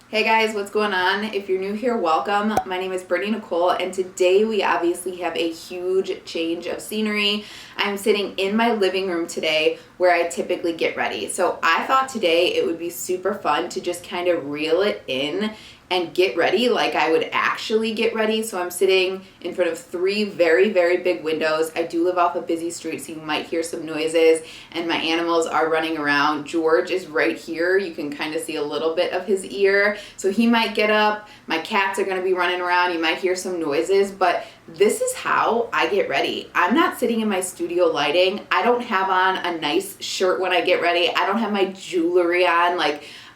Hey guys, what's going on? If you're new here, welcome. My name is BrittanyNichole, and today we obviously have a huge change of scenery. I'm sitting in my living room today where I typically get ready. So I thought today it would be super fun to just kind of reel it in and get ready like I would actually get ready. So I'm sitting in front of three very, very big windows. I do live off a busy street, so you might hear some noises, and my animals are running around. George is right here. You can kind of see a little bit of his ear, so he might get up. My cats are gonna be running around. You might hear some noises, but this is how I get ready. I'm not sitting in my studio lighting. I don't have on a nice shirt when I get ready. I don't have my jewelry on.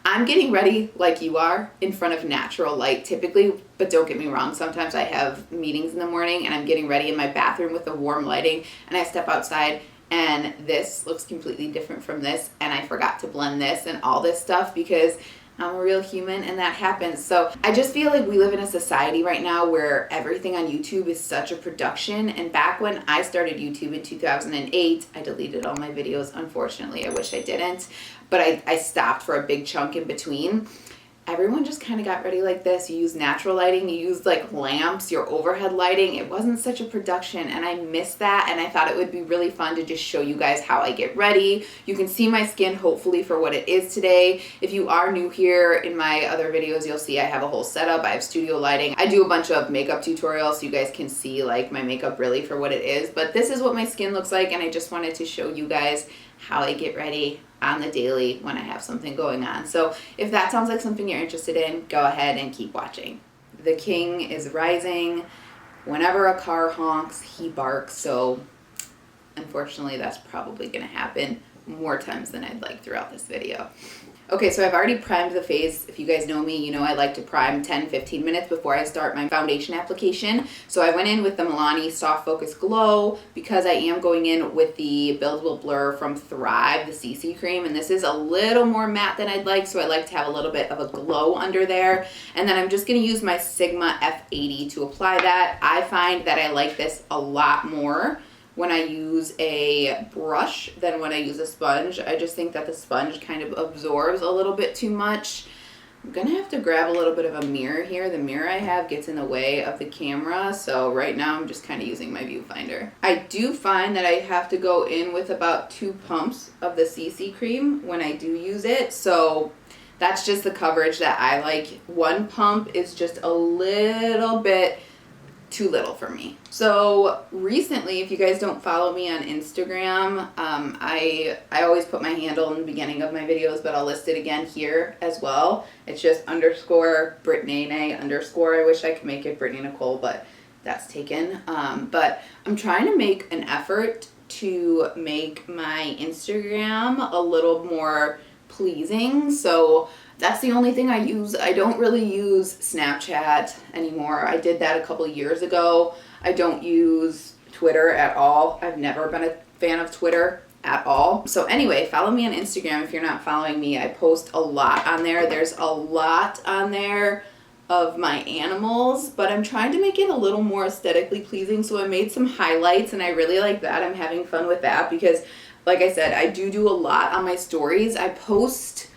I'm getting ready like you are, in front of natural light typically, but don't get me wrong, sometimes I have meetings in the morning and I'm getting ready in my bathroom with the warm lighting and I step outside and this looks completely different from this, and I forgot to blend this and all this stuff because I'm a real human and that happens. So I just feel like we live in a society right now where everything on YouTube is such a production. And back when I started YouTube in 2008, I deleted all my videos, unfortunately. I wish I didn't, but I stopped for a big chunk in between. Everyone just kind of got ready like this. You use natural lighting, you use like lamps, your overhead lighting. It wasn't such a production, and I missed that, and I thought it would be really fun to just show you guys how I get ready. You can see my skin hopefully for what it is today. If you are new here, in my other videos you'll see I have a whole setup. I have studio lighting. I do a bunch of makeup tutorials so you guys can see like my makeup really for what it is, but this is what my skin looks like, and I just wanted to show you guys how I get ready on the daily when I have something going on. So if that sounds like something you're interested in, go ahead and keep watching. The king is rising. Whenever a car honks, he barks. So unfortunately, that's probably gonna happen more times than I'd like throughout this video. Okay, so I've already primed the face. If you guys know me, you know I like to prime 10-15 minutes before I start my foundation application. So I went in with the Milani Soft Focus Glow because I am going in with the Buildable Blur from Thrive, the CC cream, and this is a little more matte than I'd like, so I like to have a little bit of a glow under there. And then I'm just gonna use my Sigma F80 to apply that. I find that I like this a lot more when I use a brush than when I use a sponge. I just think that the sponge kind of absorbs a little bit too much. I'm gonna have to grab a little bit of a mirror here. The mirror I have gets in the way of the camera, so right now I'm just kind of using my viewfinder. I do find that I have to go in with about 2 pumps of the CC cream when I do use it, so that's just the coverage that I like. 1 pump is just a little bit too little for me. So recently, if you guys don't follow me on Instagram, I always put my handle in the beginning of my videos, but I'll list it again here as well. It's just _Brittany_. I wish I could make it BrittanyNichole, but that's taken. But I'm trying to make an effort to make my Instagram a little more pleasing. So that's the only thing I use. I don't really use Snapchat anymore. I did that a couple years ago. I don't use Twitter at all. I've never been a fan of Twitter at all. So anyway, follow me on Instagram if you're not following me. I post a lot on there. There's a lot on there of my animals, but I'm trying to make it a little more aesthetically pleasing. So I made some highlights and I really like that. I'm having fun with that because, like I said, I do a lot on my stories. I post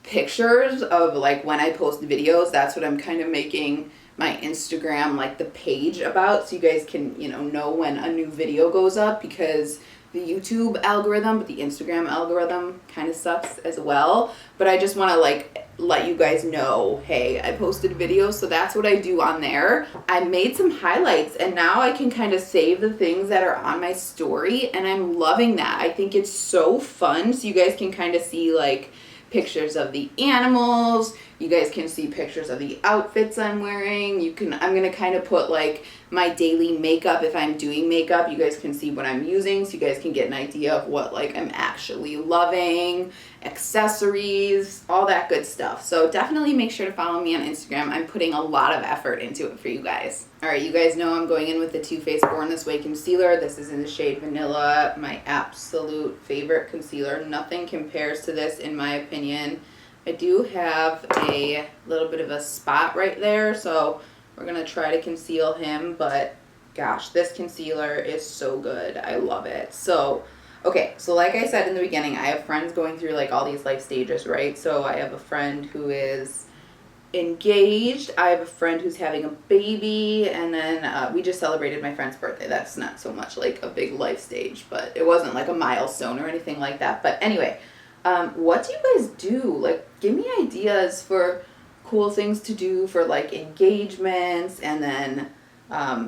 pictures of like when I post videos. That's what I'm kind of making my Instagram like the page about, so you guys can, you know when a new video goes up, because the YouTube algorithm, but the Instagram algorithm kind of sucks as well. But I just want to like let you guys know, hey, I posted videos, so that's what I do on there. I made some highlights and now I can kind of save the things that are on my story, and I'm loving that. I think it's so fun, so you guys can kind of see like pictures of the animals. You guys can see pictures of the outfits I'm wearing. I'm gonna kind of put like my daily makeup. If I'm doing makeup, you guys can see what I'm using, so you guys can get an idea of what like I'm actually loving, accessories, all that good stuff. So definitely make sure to follow me on Instagram. I'm putting a lot of effort into it for you guys. All right, you guys know I'm going in with the Too Faced Born This Way concealer. This is in the shade Vanilla, my absolute favorite concealer. Nothing compares to this in my opinion. I do have a little bit of a spot right there, so we're gonna try to conceal him, but gosh, this concealer is so good. I love it. So, okay, so like I said in the beginning, I have friends going through like all these life stages, right? So I have a friend who is engaged. I have a friend who's having a baby, and then we just celebrated my friend's birthday. That's not so much like a big life stage, but it wasn't like a milestone or anything like that. But anyway, what do you guys do? Like, give me ideas for cool things to do for like engagements and then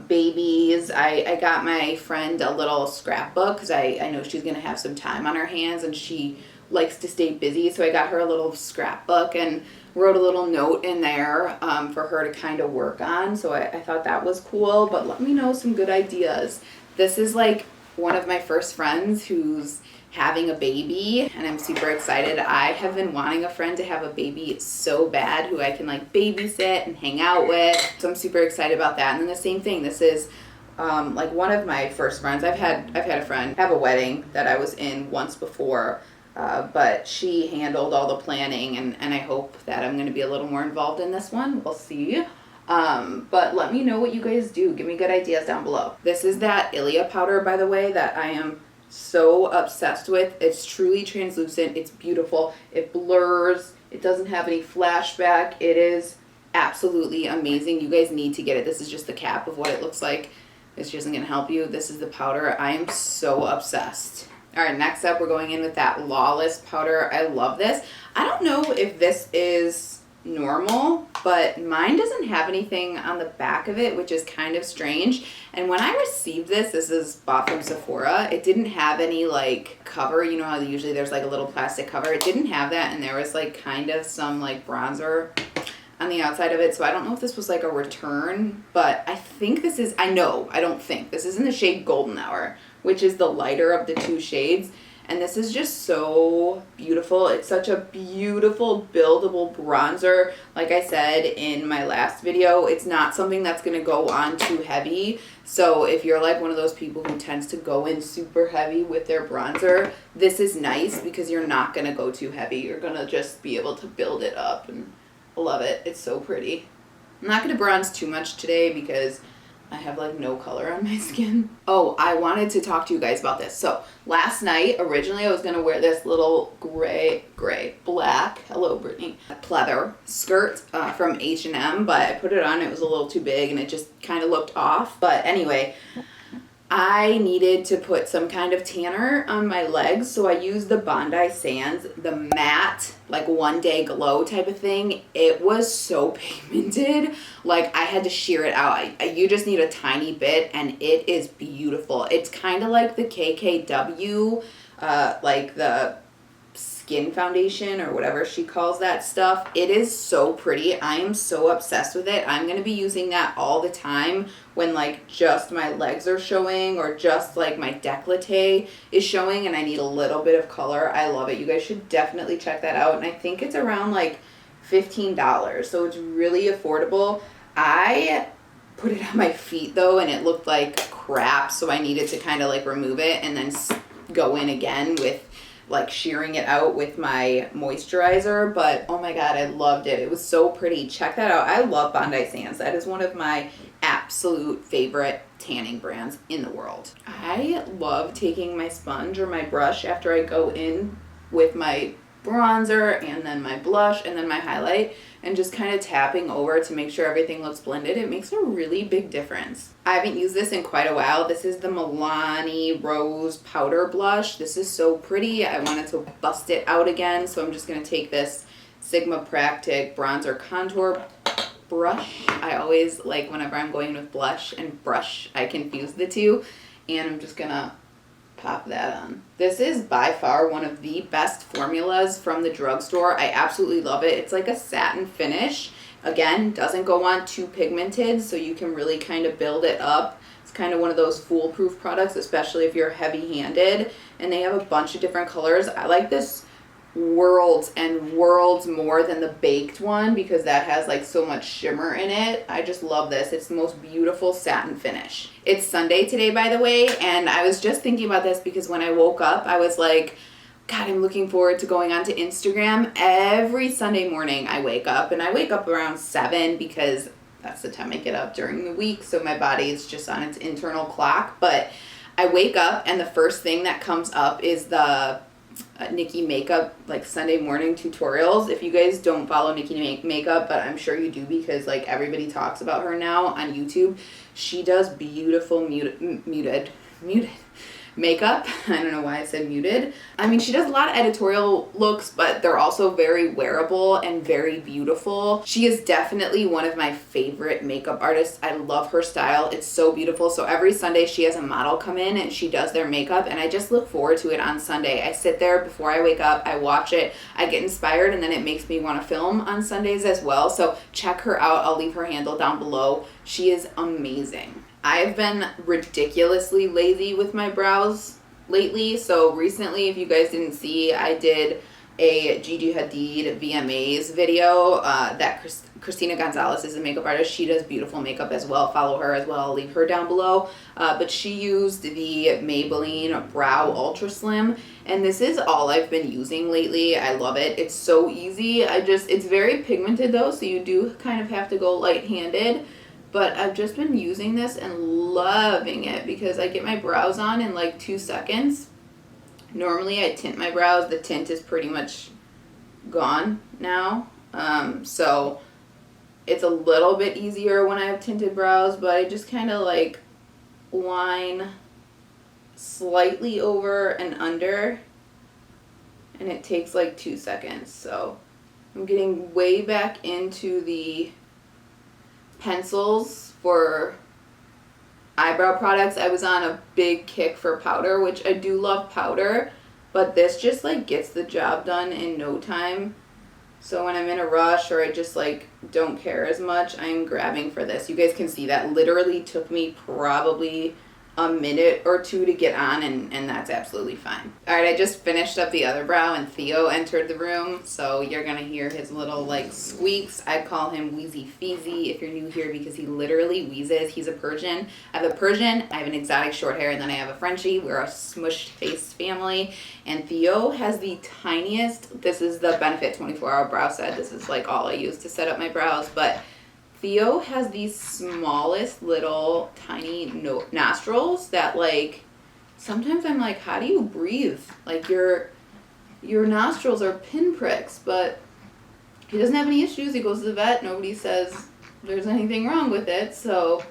babies. I got my friend a little scrapbook because I know she's going to have some time on her hands and she likes to stay busy. So I got her a little scrapbook and wrote a little note in there for her to kind of work on. So I thought that was cool, but let me know some good ideas. This is like one of my first friends who's having a baby and I'm super excited. I have been wanting a friend to have a baby so bad who I can like babysit and hang out with. So I'm super excited about that. And then the same thing, this is like one of my first friends. I've had a friend have a wedding that I was in once before, but she handled all the planning and I hope that I'm going to be a little more involved in this one. We'll see. But let me know what you guys do. Give me good ideas down below. This is that Ilia powder, by the way, that I am so obsessed with. It's truly translucent. It's beautiful. It blurs. It doesn't have any flashback. It is absolutely amazing. You guys need to get it. This is just the cap of what it looks like. This isn't going to help you. This is the powder. I am so obsessed. All right, next up, we're going in with that Lawless powder. I love this. I don't know if this is normal, but mine doesn't have anything on the back of it, which is kind of strange. And when I received this is bought from Sephora, it didn't have any like cover. You know how usually there's like a little plastic cover? It didn't have that, and there was like kind of some like bronzer on the outside of it. So I don't know if this was like a return, but I think this is, I don't think. This is in the shade Golden Hour, which is the lighter of the two shades. And this is just so beautiful. It's such a beautiful buildable bronzer. Like I said in my last video, it's not something that's going to go on too heavy. So if you're like one of those people who tends to go in super heavy with their bronzer, this is nice because you're not going to go too heavy. You're going to just be able to build it up, and I love it. It's so pretty. I'm not going to bronze too much today because I have like no color on my skin. Oh, I wanted to talk to you guys about this. So last night, originally I was going to wear this little black, hello Brittany, pleather skirt from H&M, but I put it on, it was a little too big and it just kind of looked off. But anyway, I needed to put some kind of tanner on my legs, so I used the Bondi Sands, the matte, like one day glow type of thing. It was so pigmented, like I had to shear it out. You just need a tiny bit and it is beautiful. It's kind of like the KKW, like the skin foundation or whatever she calls that stuff. It is so pretty. I am so obsessed with it. I'm going to be using that all the time when like just my legs are showing or just like my décolleté is showing and I need a little bit of color. I love it. You guys should definitely check that out. And I think it's around like $15, so it's really affordable. I put it on my feet though and it looked like crap, so I needed to kind of like remove it and then go in again with like shearing it out with my moisturizer. But oh my god, I loved it. It was so pretty. Check that out. I love Bondi Sands. That is one of my absolute favorite tanning brands in the world. I love taking my sponge or my brush after I go in with my bronzer and then my blush and then my highlight and just kind of tapping over to make sure everything looks blended. It makes a really big difference. I haven't used this in quite a while. This is the Milani Rose Powder Blush. This is so pretty. I wanted to bust it out again, so I'm just going to take this Sigma Practic Bronzer Contour brush. I always like whenever I'm going with blush and brush, I confuse the two, and I'm just going to pop that on. This is by far one of the best formulas from the drugstore. I absolutely love it. It's like a satin finish. Again, doesn't go on too pigmented, so you can really kind of build it up. It's kind of one of those foolproof products, especially if you're heavy-handed. And they have a bunch of different colors. I like this worlds and worlds more than the baked one because that has like so much shimmer in it. I just love this. It's the most beautiful satin finish. It's Sunday today, by the way, and I was just thinking about this because when I woke up, I was like, God, I'm looking forward to going onto Instagram. Every Sunday morning I wake up, and I wake up around 7 because that's the time I get up during the week, so my body is just on its internal clock. But I wake up and the first thing that comes up is the Nikki Makeup like Sunday morning tutorials. If you guys don't follow Nikki Makeup, but I'm sure you do because like everybody talks about her now on YouTube, she does beautiful muted makeup. I don't know why I said muted. I mean, she does a lot of editorial looks, but they're also very wearable and very beautiful. She is definitely one of my favorite makeup artists. I love her style. It's so beautiful. So every Sunday she has a model come in and she does their makeup, and I just look forward to it on Sunday. I sit there before I wake up, I watch it, I get inspired, and then it makes me want to film on Sundays as well. So check her out. I'll leave her handle down below. She is amazing. I've been ridiculously lazy with my brows lately. So recently, if you guys didn't see, I did a Gigi Hadid VMAs video. Christina Gonzalez is a makeup artist. She does beautiful makeup as well. Follow her as well. I'll leave her down below. But she used the Maybelline Brow Ultra Slim, and this is all I've been using lately. I love it. It's so easy. It's very pigmented though, so you do kind of have to go light-handed. But I've just been using this and loving it because I get my brows on in like 2 seconds. Normally I tint my brows. The tint is pretty much gone now. So it's a little bit easier when I have tinted brows, but I just kind of like line slightly over and under, and it takes like 2 seconds. So I'm getting way back into the pencils for eyebrow products. I was on a big kick for powder, which I do love powder, but this just like gets the job done in no time. So when I'm in a rush or I just like don't care as much, I'm grabbing for this. You guys can see that literally took me probably a minute or two to get on, and that's absolutely fine. All right, I just finished up the other brow and Theo entered the room, so you're gonna hear his little like squeaks. I call him Wheezy Feezy if you're new here because he literally wheezes. He's a Persian. I have a Persian, I have an exotic short hair, and then I have a Frenchie. We're a smushed face family, and Theo has the tiniest, this is the Benefit 24-hour brow set. This is like all I use to set up my brows, but Theo has these smallest little tiny nostrils that like sometimes I'm like, how do you breathe? Like your nostrils are pinpricks, but he doesn't have any issues. He goes to the vet. Nobody says there's anything wrong with it. So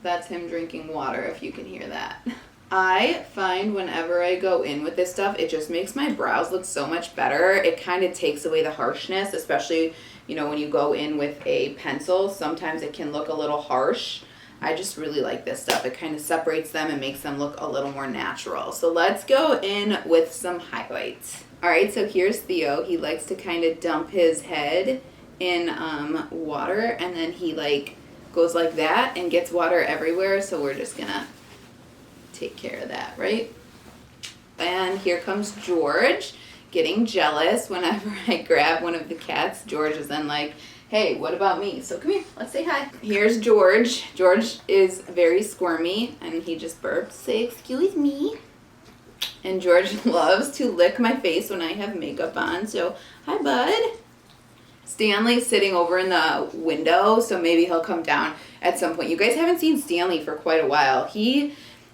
that's him drinking water, if you can hear that. I find whenever I go in with this stuff, it just makes my brows look so much better. It kind of takes away the harshness, especially, you know, when you go in with a pencil. Sometimes it can look a little harsh. I just really like this stuff. It kind of separates them and makes them look a little more natural. So let's go in with some highlights. All right, so here's Theo. He likes to kind of dump his head in water, and then he like goes like that and gets water everywhere. So we're just gonna take care of that, right? And here comes George getting jealous whenever I grab one of the cats. George is then like, hey, what about me? So come here, let's say hi. Here's George. George is very squirmy and he just burps. Say, excuse me. And George loves to lick my face when I have makeup on. So, hi, bud. Stanley's sitting over in the window, so maybe he'll come down at some point. You guys haven't seen Stanley for quite a while.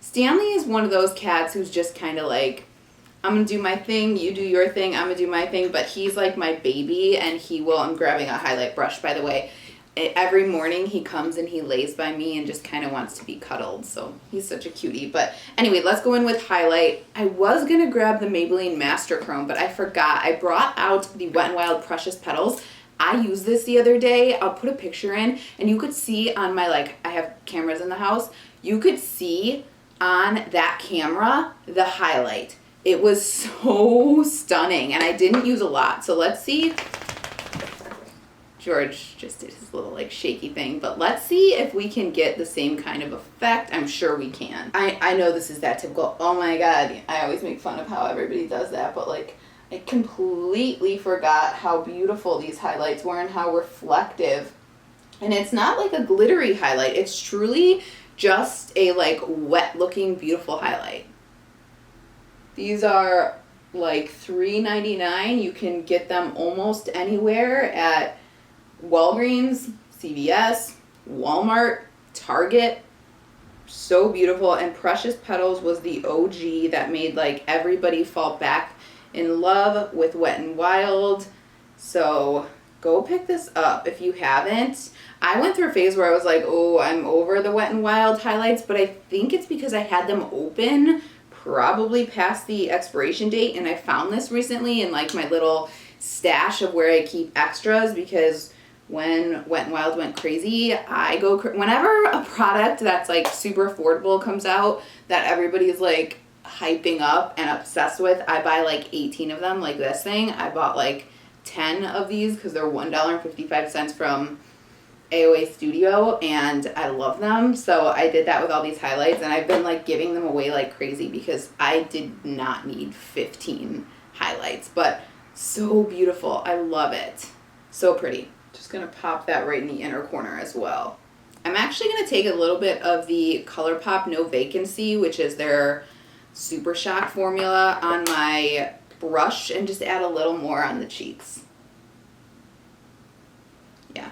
Stanley is one of those cats who's just kind of like, I'm going to do my thing, you do your thing, I'm going to do my thing, but he's like my baby, and I'm grabbing a highlight brush, by the way. Every morning he comes and he lays by me and just kind of wants to be cuddled, so he's such a cutie. But anyway, let's go in with highlight. I was going to grab the Maybelline Master Chrome, but I forgot. I brought out the Wet n Wild Precious Petals. I used this the other day. I'll put a picture in, and you could see on my, like, I have cameras in the house, you could see on that camera the highlight. It was so stunning, and I didn't use a lot. So let's see. George just did his little like shaky thing, but let's see if we can get the same kind of effect. I'm sure we can. I know this is that typical, oh my god, I always make fun of how everybody does that, but like I completely forgot how beautiful these highlights were and how reflective. And it's not like a glittery highlight. It's truly just a like wet looking beautiful highlight. These are like $3.99. You can get them almost anywhere at Walgreens, CVS, Walmart, Target. So beautiful. And Precious Petals was the OG that made like everybody fall back in love with Wet n Wild. So go pick this up if you haven't. I went through a phase where I was like, oh, I'm over the Wet n Wild highlights, but I think it's because I had them open probably past the expiration date, and I found this recently in like my little stash of where I keep extras, because when Wet n Wild went crazy, I go whenever a product that's like super affordable comes out that everybody's like hyping up and obsessed with, I buy like 18 of them. Like this thing, I bought like 10 of these because they're $1.55 from AOA Studio, and I love them. So I did that with all these highlights, and I've been like giving them away like crazy because I did not need 15 highlights, but so beautiful. I love it. So pretty. Just gonna pop that right in the inner corner as well. I'm actually gonna take a little bit of the ColourPop No Vacancy, which is their Super Shock formula, on my brush and just add a little more on the cheeks. Yeah,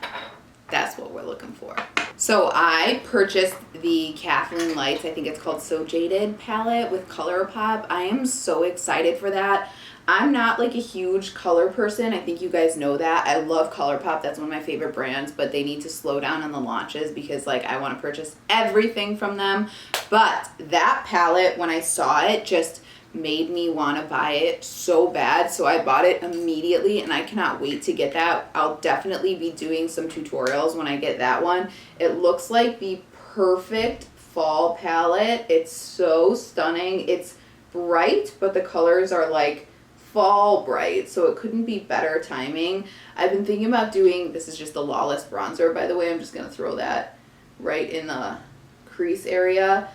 that's what we're looking for. So I purchased the Kathleen Lights, I think it's called So Jaded palette with ColourPop. I am so excited for that. I'm not like a huge color person. I think you guys know that. I love ColourPop. That's one of my favorite brands, but they need to slow down on the launches because like I want to purchase everything from them. But that palette, when I saw it, just made me want to buy it so bad. So I bought it immediately, and I cannot wait to get that. I'll definitely be doing some tutorials when I get that one. It looks like the perfect fall palette. It's so stunning. It's bright, but the colors are like fall bright, so it couldn't be better timing. I've been thinking about doing, this is just the Lawless bronzer, by the way. I'm just going to throw that right in the crease area.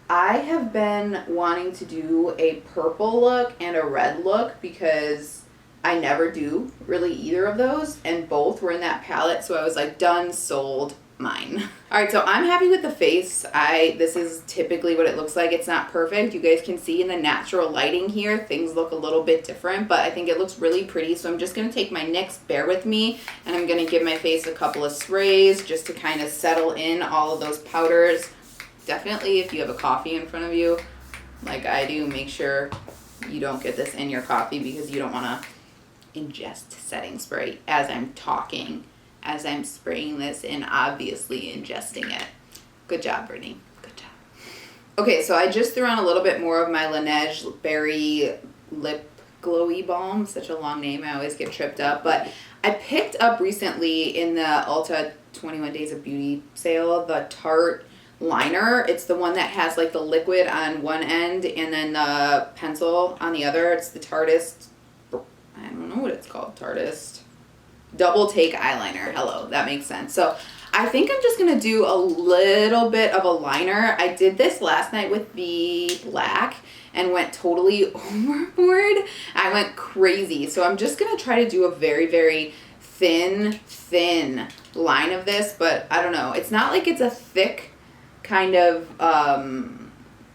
I have been wanting to do a purple look and a red look because I never do really either of those, and both were in that palette, so I was like, done, sold, mine. All right, so I'm happy with the face. This is typically what it looks like. It's not perfect. You guys can see in the natural lighting here, things look a little bit different, but I think it looks really pretty. So I'm just going to take my NYX Bear With Me, and I'm going to give my face a couple of sprays just to kind of settle in all of those powders. Definitely, if you have a coffee in front of you, like I do, make sure you don't get this in your coffee because you don't want to ingest setting spray as I'm talking. As I'm spraying this and obviously ingesting it. Good job, Brittany. Good job. Okay, so I just threw on a little bit more of my Laneige Berry Lip Glowy Balm. Such a long name, I always get tripped up. But I picked up recently in the Ulta 21 Days of Beauty sale, the Tarte liner. It's the one that has like the liquid on one end and then the pencil on the other. It's the Tarteist, I don't know what it's called, Tarteist Double Take Eyeliner. Hello, that makes sense. So I think I'm just going to do a little bit of a liner. I did this last night with the black and went totally overboard. I went crazy. So I'm just going to try to do a very, very thin line of this, but I don't know. It's not like it's a thick kind of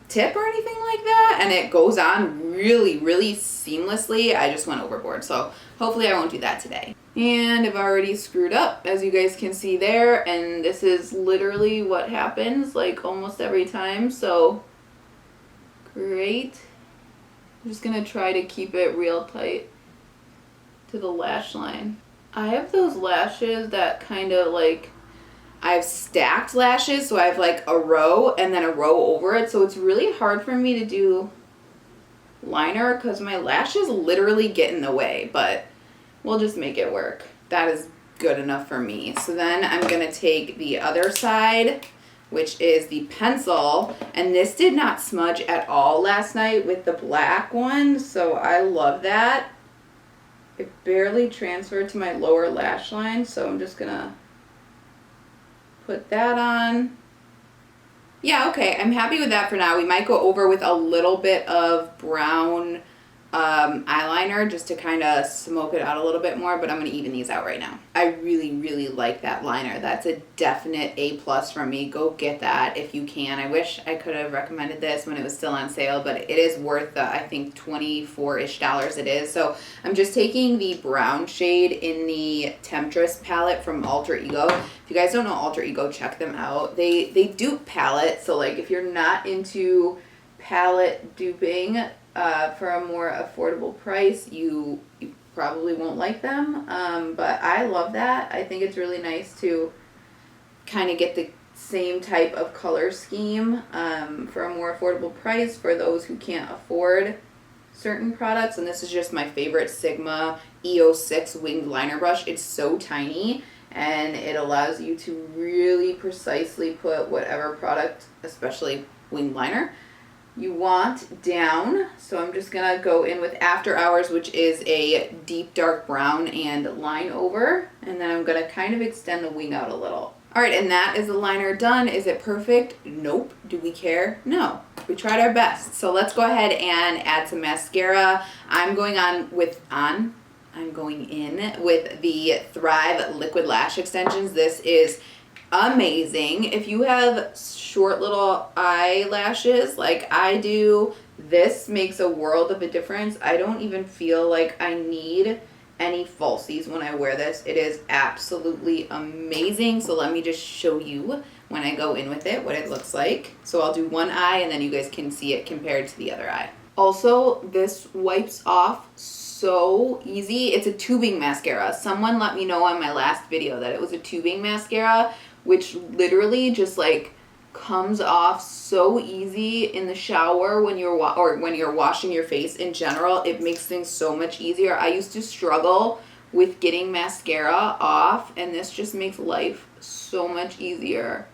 tip or anything like that, and it goes on really, really seamlessly. I just went overboard, so hopefully I won't do that today. And I've already screwed up, as you guys can see there, and this is literally what happens like almost every time, so great. I'm just gonna try to keep it real tight to the lash line. I have those lashes that kind of like, I have stacked lashes, so I have like a row and then a row over it, so it's really hard for me to do liner because my lashes literally get in the way, but we'll just make it work. That is good enough for me. So then I'm going to take the other side, which is the pencil, and this did not smudge at all last night with the black one, so I love that. It barely transferred to my lower lash line, so I'm just going to put that on. Yeah, okay, I'm happy with that for now. We might go over with a little bit of brown eyeliner just to kind of smoke it out a little bit more, but I'm going to even these out right now. I really, really like that liner. That's a definite A+ from me. Go get that if you can. I wish I could have recommended this when it was still on sale, but it is worth the, I think, $24-ish it is. So I'm just taking the brown shade in the Temptress palette from Alter Ego. If you guys don't know Alter Ego, check them out. They dupe palettes, so like if you're not into palette duping, for a more affordable price. You probably won't like them, but I love that. I think it's really nice to kind of get the same type of color scheme for a more affordable price for those who can't afford certain products. And this is just my favorite Sigma EO6 winged liner brush. It's so tiny and it allows you to really precisely put whatever product, especially winged liner, you want down. So I'm just gonna go in with After Hours, which is a deep dark brown, and line over, and then I'm gonna kind of extend the wing out a little. All right, and that is the liner done. Is it perfect? Nope. Do we care? No. We tried our best. So let's go ahead and add some mascara. I'm going in with the Thrive Liquid Lash Extensions. This is amazing. If you have short little eyelashes like I do, this makes a world of a difference. I don't even feel like I need any falsies when I wear this. It is absolutely amazing. So let me just show you when I go in with it what it looks like. So I'll do one eye and then you guys can see it compared to the other eye. Also, this wipes off so easy. It's a tubing mascara. Someone let me know on my last video that it was a tubing mascara, which literally just like comes off so easy in the shower when you're when you're washing your face in general. It makes things so much easier. I used to struggle with getting mascara off, and this just makes life so much easier.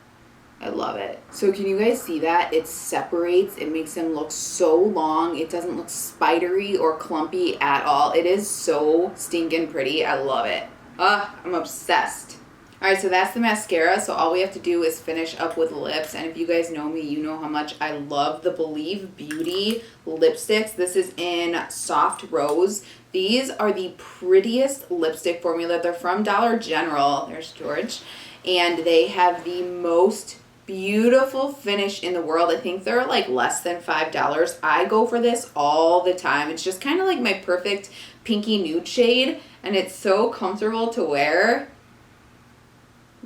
I love it. So can you guys see that? It separates. It makes them look so long. It doesn't look spidery or clumpy at all. It is so stinking pretty. I love it. I'm obsessed. Alright, so that's the mascara. So all we have to do is finish up with lips. And if you guys know me, you know how much I love the Believe Beauty lipsticks. This is in Soft Rose. These are the prettiest lipstick formula. They're from Dollar General. There's George. And they have the most beautiful finish in the world. I think they're like less than $5. I go for this all the time. It's just kind of like my perfect pinky nude shade. And it's so comfortable to wear.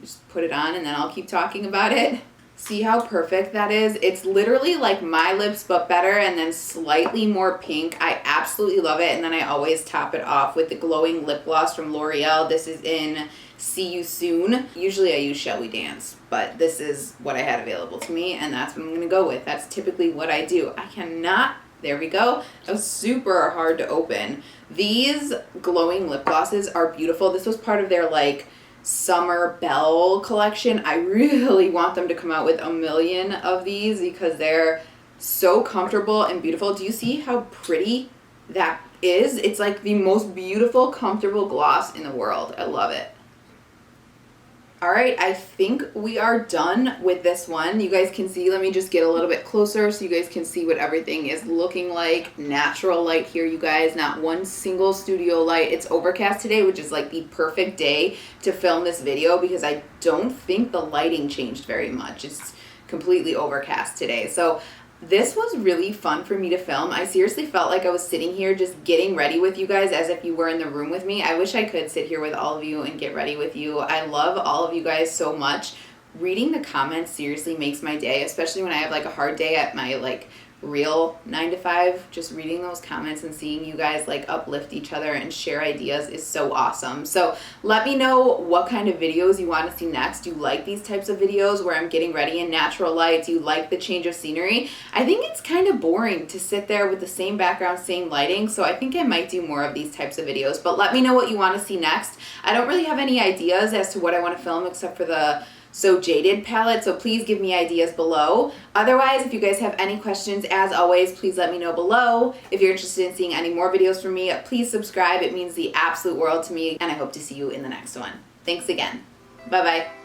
Just put it on and then I'll keep talking about it. See how perfect that is? It's literally like my lips but better and then slightly more pink. I absolutely love it. And then I always top it off with the glowing lip gloss from L'Oreal. This is in See You Soon. Usually I use Shall We Dance, but this is what I had available to me and that's what I'm gonna go with. That's typically what I do. I cannot, there we go. That was super hard to open. These glowing lip glosses are beautiful. This was part of their like Summer Belle collection. I really want them to come out with a million of these because they're so comfortable and beautiful. Do you see how pretty that is? It's like the most beautiful, comfortable gloss in the world. I love it. All right, I think we are done with this one. You guys can see, let me just get a little bit closer so you guys can see what everything is looking like. Natural light here, you guys, not one single studio light. It's overcast today, which is like the perfect day to film this video because I don't think the lighting changed very much. It's completely overcast today. So this was really fun for me to film. I seriously felt like I was sitting here just getting ready with you guys as if you were in the room with me. I wish I could sit here with all of you and get ready with you. I love all of you guys so much. Reading the comments seriously makes my day, especially when I have like a hard day at my like real 9 to 5. Just reading those comments and seeing you guys like uplift each other and share ideas is so awesome. So let me know what kind of videos you want to see next. Do you like these types of videos where I'm getting ready in natural light? Do you like the change of scenery? I think it's kind of boring to sit there with the same background, same lighting, so I think I might do more of these types of videos. But let me know what you want to see next. I don't really have any ideas as to what I want to film except for the So Jaded palette, so please give me ideas below. Otherwise, if you guys have any questions, as always, please let me know below. If you're interested in seeing any more videos from me, please subscribe. It means the absolute world to me, and I hope to see you in the next one. Thanks again. Bye-bye.